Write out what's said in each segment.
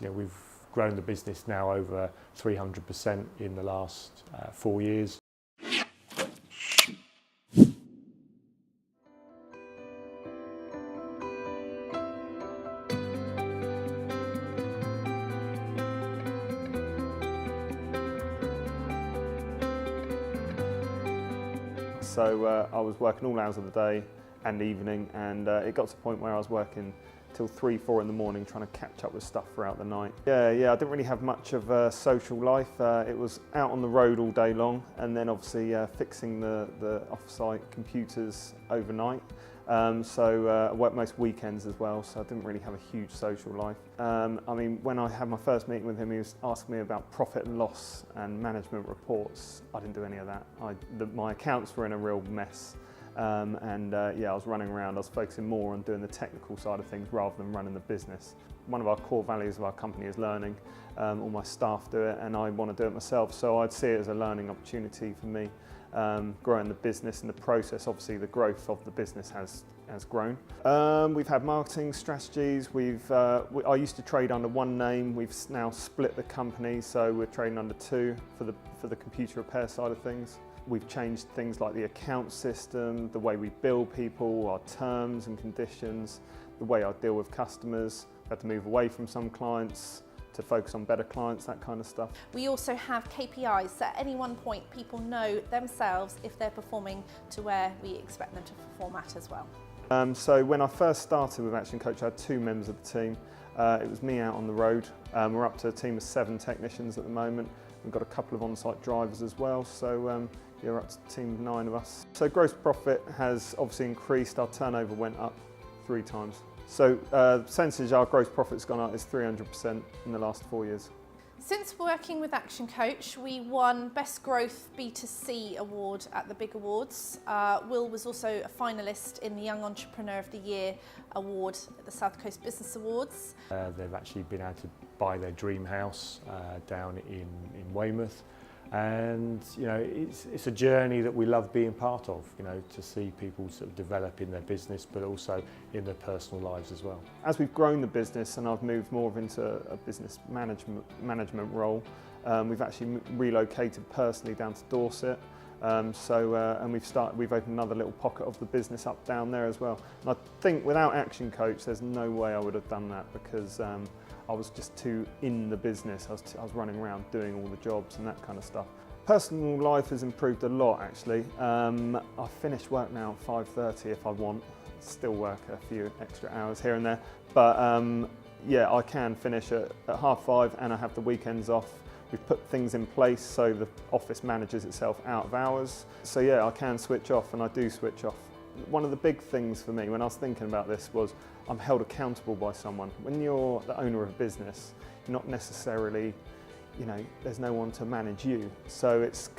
We've grown the business now over 300% in the last 4 years. So I was working all hours of the day and evening, and it got to the point where I was working till 3, 4 in the morning trying to catch up with stuff throughout the night. Yeah, I didn't really have much of a social life. It was out on the road all day long, and then obviously fixing the off-site computers overnight. I worked most weekends as well, so I didn't really have a huge social life. I mean, when I had my first meeting with him, he was asking me about profit and loss and management reports. I didn't do any of that. My accounts were in a real mess. I was running around. I was focusing more on doing the technical side of things rather than running the business. One of our core values of our company is learning. All my staff do it, and I want to do it myself, so I'd see it as a learning opportunity for me. Growing the business and the process, obviously the growth of the business has grown. We've had marketing strategies. I used to trade under one name. We've now split the company, so we're trading under two for the computer repair side of things. We've changed things like the account system, the way we bill people, our terms and conditions, the way I deal with customers. We had to move away from some clients to focus on better clients, that kind of stuff. We also have KPIs, so at any one point people know themselves if they're performing to where we expect them to perform at as well. So when I first started with Action Coach, I had 2 members of the team. It was me out on the road. We're up to a team of 7 technicians at the moment. We've got a couple of on-site drivers as well, so we're up to a team of 9 of us. So gross profit has obviously increased. Our turnover went up 3 times. So the percentage our gross profit's gone up is 300% in the last 4 years. Since working with Action Coach, we won Best Growth B2C Award at the Big Awards. Will was also a finalist in the Young Entrepreneur of the Year Award at the South Coast Business Awards. They've actually been able to buy their dream house down in Weymouth. And it's a journey that we love being part of, to see people sort of develop in their business but also in their personal lives as well. As we've grown the business and I've moved more into a business management role, we've actually relocated personally down to Dorset. And we've opened another little pocket of the business up down there as well. And I think without Action Coach there's no way I would have done that, because I was just too in the business. I was running around doing all the jobs and that kind of stuff. Personal life has improved a lot actually. I finish work now at 5:30 if I want. Still work a few extra hours here and there, but I can finish at 5:30 and I have the weekends off. We've put things in place so the office manages itself out of hours. So yeah, I can switch off, and I do switch off. One of the big things for me when I was thinking about this was I'm held accountable by someone. When you're the owner of a business, you're not necessarily, there's no one to manage you. So it's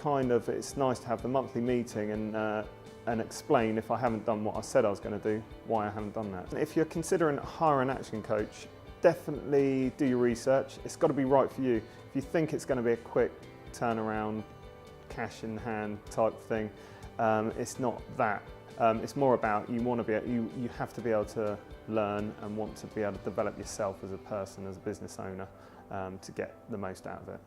nice to have the monthly meeting and explain if I haven't done what I said I was going to do, why I haven't done that. If you're considering hiring an Action Coach, definitely do your research. It's got to be right for you. If you think it's going to be a quick turnaround, cash in hand type thing, it's not that. It's more about you have to be able to learn and want to be able to develop yourself as a person, as a business owner, to get the most out of it.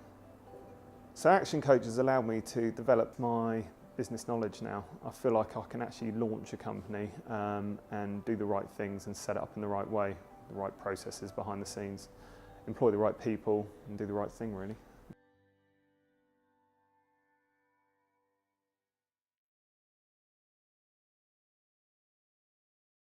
So Action Coach has allowed me to develop my business knowledge now. I feel like I can actually launch a company and do the right things and set it up in the right way, the right processes behind the scenes, employ the right people and do the right thing really.